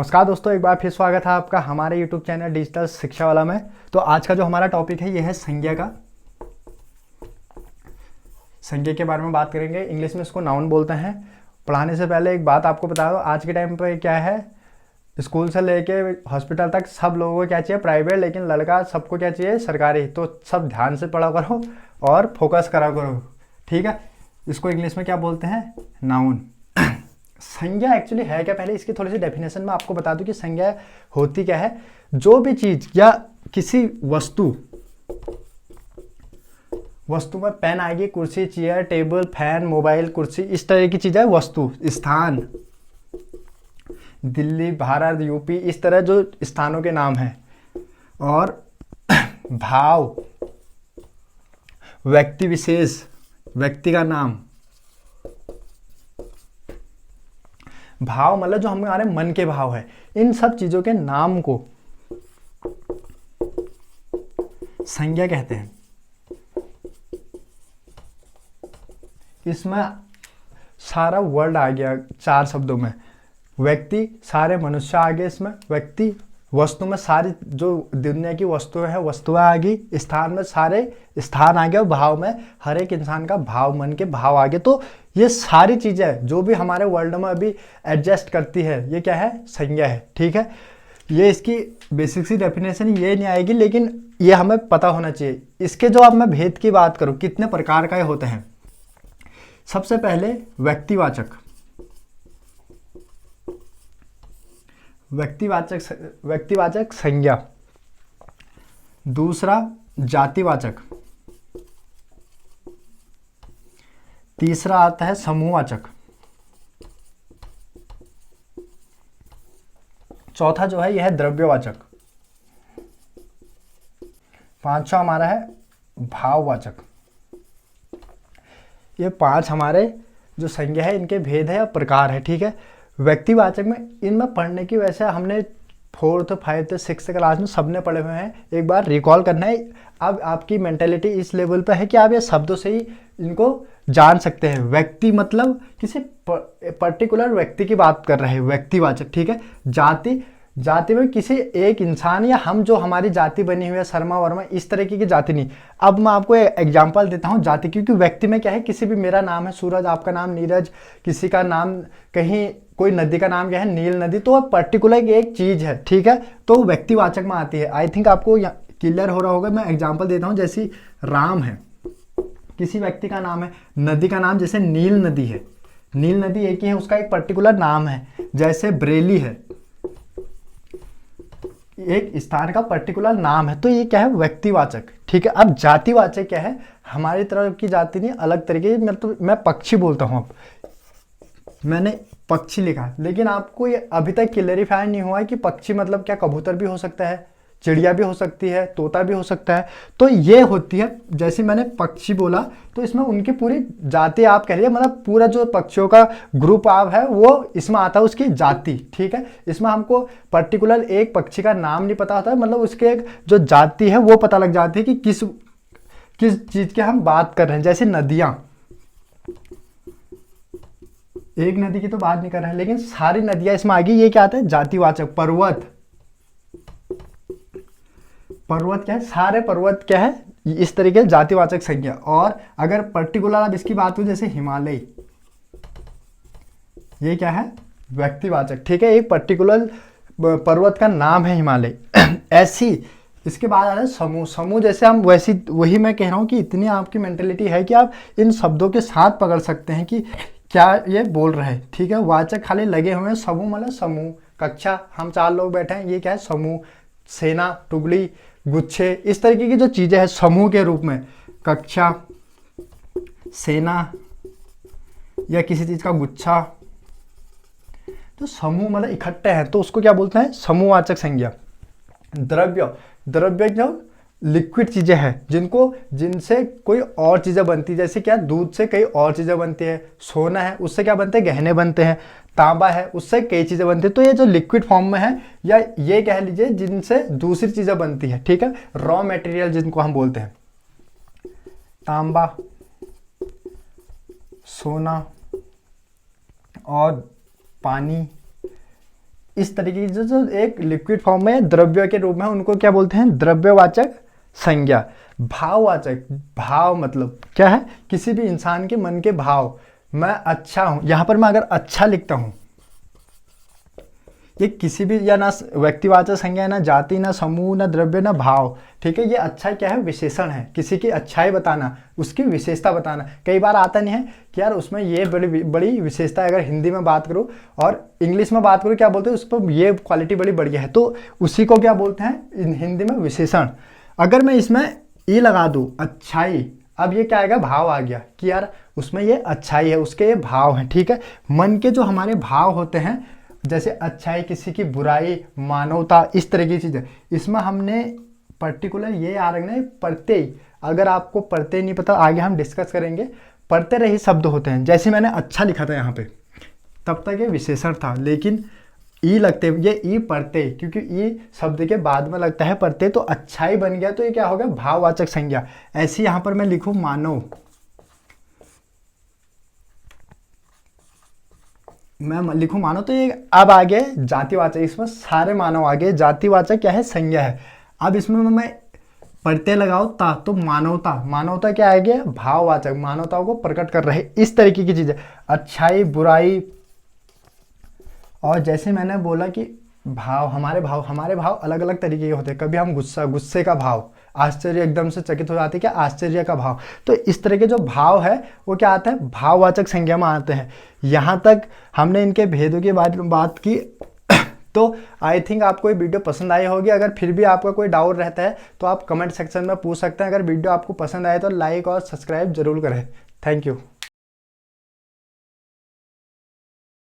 नमस्कार दोस्तों, एक बार फिर स्वागत है आपका हमारे YouTube चैनल डिजिटल शिक्षा वाला में। तो आज का जो हमारा टॉपिक है ये है संज्ञा का। संज्ञा के बारे में बात करेंगे। इंग्लिश में इसको नाउन बोलते हैं। पढ़ाने से पहले एक बात आपको बता दो, आज के टाइम पे क्या है, स्कूल से लेके हॉस्पिटल तक सब लोगों को क्या चाहिए, प्राइवेट, लेकिन लड़का सबको क्या चाहिए, सरकारी। तो सब ध्यान से पढ़ा करो और फोकस करा करो, ठीक है। इसको इंग्लिश में क्या बोलते हैं, नाउन। संज्ञा एक्चुअली है क्या, पहले इसकी थोड़ी सी डेफिनेशन में आपको बता दूं कि संज्ञा होती क्या है। जो भी चीज या किसी वस्तु में पेन आएगी, कुर्सी, चेयर, टेबल, फैन, मोबाइल, कुर्सी, इस तरह की चीजें वस्तु, स्थान, दिल्ली, भारत, यूपी, इस तरह जो स्थानों के नाम हैं। और भाव, व्यक्ति विशेष, व्यक्ति का नाम। भाव मतलब जो हमारे मन के भाव है, इन सब चीजों के नाम को संज्ञा कहते हैं। इसमें सारा वर्ड आ गया 4 शब्दों में। व्यक्ति, सारे मनुष्य आ गए इसमें। व्यक्ति, वस्तु में सारी जो दुनिया की वस्तुएं हैं वस्तुएं आ गई। स्थान में सारे स्थान आ गए। भाव में हर एक इंसान का भाव, मन के भाव आ गए। तो ये सारी चीजें जो भी हमारे वर्ल्ड में अभी एडजस्ट करती है, ये क्या है, संज्ञा है, ठीक है। ये इसकी बेसिक सी डेफिनेशन ये नहीं आएगी, लेकिन ये हमें पता होना चाहिए। इसके जो अब मैं भेद की बात करूं, कितने प्रकार का ये होते हैं। सबसे पहले व्यक्तिवाचक, व्यक्तिवाचक संज्ञा। दूसरा जातिवाचक। तीसरा आता है समूहवाचक। चौथा जो है यह है द्रव्यवाचक। पांचवा हमारा है भाववाचक। ये 5 हमारे जो संज्ञा है, इनके भेद है या प्रकार है, ठीक है। व्यक्तिवाचक में इनमें पढ़ने की, वैसे हमने 4th, 5th, 6th क्लास में सबने पढ़े हुए हैं। एक बार रिकॉल करना है। अब आपकी मेंटेलिटी इस लेवल पर है कि आप ये शब्दों से ही इनको जान सकते हैं। व्यक्ति मतलब किसी पर्टिकुलर व्यक्ति की बात कर रहे हैं, व्यक्तिवाचक, ठीक है। जाति, जाति में किसी एक इंसान या हम जो हमारी जाति बनी हुई है, शर्मा वर्मा, इस तरीके की जाति नहीं। अब मैं आपको एग्जांपल देता हूँ जाति, क्योंकि व्यक्ति में क्या है, किसी भी, मेरा नाम है सूरज, आपका नाम नीरज, किसी का नाम, कहीं कोई नदी का नाम क्या है, नील नदी, तो वह पर्टिकुलर एक चीज है, ठीक है। तो व्यक्तिवाचक में आती है। आई थिंक आपको क्लियर हो रहा होगा। मैं एग्जाम्पल देता हूँ, जैसे राम है, किसी व्यक्ति का नाम है। नदी का नाम जैसे नील नदी है, नील नदी एक ही है, उसका एक पर्टिकुलर नाम है। जैसे बरेली है, एक स्थान का पर्टिकुलर नाम है। तो ये क्या है, व्यक्तिवाचक, ठीक है। अब जातिवाचक क्या है, हमारी तरफ की जाति नहीं, अलग तरीके की। तो मैं पक्षी बोलता हूँ, अब मैंने पक्षी लिखा, लेकिन आपको ये अभी तक क्लैरिफाई नहीं हुआ है कि पक्षी मतलब क्या, कबूतर भी हो सकता है, चिड़िया भी हो सकती है, तोता भी हो सकता है। तो ये होती है, जैसे मैंने पक्षी बोला, तो इसमें उनकी पूरी जाति आप कह रही है, मतलब पूरा जो पक्षियों का ग्रुप आप है वो इसमें आता है, उसकी जाति, ठीक है। इसमें हमको पर्टिकुलर एक पक्षी का नाम नहीं पता होता है, मतलब उसके एक जो जाति है वो पता लग जाती है कि किस चीज की हम बात कर रहे हैं। जैसे नदियां, एक नदी की तो बात नहीं कर रहे हैं, लेकिन सारी नदियां इसमें आ गई। ये क्या आता है, जातिवाचक। पर्वत, पर्वत क्या है, सारे पर्वत क्या है, इस तरीके से जातिवाचक संज्ञा। और अगर पर्टिकुलर अब इसकी बात हो, जैसे हिमालय, ये क्या है, व्यक्तिवाचक, ठीक है। एक पर्टिकुलर पर्वत का नाम है हिमालय। ऐसी इसके बाद आ रहा है समूह। समूह जैसे हम, वैसी वही मैं कह रहा हूं कि इतनी आपकी मेंटेलिटी है कि आप इन शब्दों के साथ पकड़ सकते हैं कि क्या ये बोल रहे हैं, ठीक है। वाचक खाली लगे हुए हैं। समूह मतलब समूह, कक्षा, हम 4 लोग बैठे हैं, ये क्या है, समूह। सेना, टुकड़ी, गुच्छे, इस तरीके की जो चीजें हैं समूह के रूप में, कक्षा, सेना या किसी चीज का गुच्छा। तो समूह मतलब इकट्ठे हैं, तो उसको क्या बोलते हैं, समूहवाचक संज्ञा। द्रव्य, द्रव्य जो लिक्विड चीजें हैं, जिनसे कोई और चीजें बनती है। जैसे क्या, दूध से कई और चीजें बनती है। सोना है, उससे क्या बनते हैं, गहने बनते हैं। तांबा है, उससे कई चीजें बनती है। तो ये जो लिक्विड फॉर्म में है, या ये कह लीजिए जिनसे दूसरी चीजें बनती है, ठीक है। रॉ मटेरियल जिनको हम बोलते हैं, तांबा, सोना और पानी, इस तरीके की जो एक लिक्विड फॉर्म में द्रव्य के रूप में, उनको क्या बोलते हैं, द्रव्यवाचक संज्ञा। भाववाचक, भाव मतलब क्या है, किसी भी इंसान के मन के भाव। मैं अच्छा हूं, यहां पर मैं अगर अच्छा लिखता हूं, ये किसी भी, या ना व्यक्तिवाचक संज्ञा, ना जाति, ना समूह, ना द्रव्य, ना भाव, ठीक है। ये अच्छा क्या है, विशेषण है, किसी की अच्छाई बताना, उसकी विशेषता बताना। कई बार आता नहीं है कि यार उसमें ये बड़ी बड़ी विशेषता है, अगर हिंदी में बात करूँ और इंग्लिश में बात करूँ, क्या बोलते हैं उस पर, ये क्वालिटी बड़ी बढ़िया है, तो उसी को क्या बोलते हैं हिंदी में, विशेषण। अगर मैं इसमें ई लगा दूँ, अच्छाई, अब ये क्या आएगा, भाव आ गया कि यार उसमें ये अच्छाई है, उसके ये भाव हैं, ठीक है। मन के जो हमारे भाव होते हैं, जैसे अच्छाई, किसी की बुराई, मानवता, इस तरह की चीज़ें, इसमें हमने पर्टिकुलर ये याद रखना है, प्रत्यय। अगर आपको प्रत्यय नहीं पता, आगे हम डिस्कस करेंगे, प्रत्यय रहित शब्द होते हैं। जैसे मैंने अच्छा लिखा था यहाँ पे, तब तक ये विशेषण था, लेकिन ई लगते, ये ई प्रत्यय, क्योंकि ई शब्द के बाद में लगता है प्रत्यय, तो अच्छाई बन गया, तो ये क्या हो गया, भाववाचक संज्ञा। ऐसे यहाँ पर मैं लिखूँ मानव, मैं लिखूं मानव, तो ये अब आगे जातिवाचक, इसमें सारे मानव आगे, जातिवाचक क्या है, संज्ञा है। अब इसमें मैं प्रत्यय लगाओ ता, तो मानवता, मानवता क्या आ गया, भाववाचक, मानवताओं को प्रकट कर रहे, इस तरीके की चीजें, अच्छाई, बुराई। और जैसे मैंने बोला कि हमारे भाव अलग अलग तरीके के होते हैं। कभी हम गुस्से का भाव, आश्चर्य, एकदम से चकित हो जाते हैं, क्या आश्चर्य का भाव। तो इस तरह के जो भाव है वो क्या आता है, भाववाचक संज्ञा में आते हैं। यहाँ तक हमने इनके भेदों की बात की। तो आई थिंक आपको ये वीडियो पसंद आई होगी। अगर फिर भी आपका कोई डाउट रहता है तो आप कमेंट सेक्शन में पूछ सकते हैं। अगर वीडियो आपको पसंद आए तो लाइक और सब्सक्राइब जरूर करें। Thank you.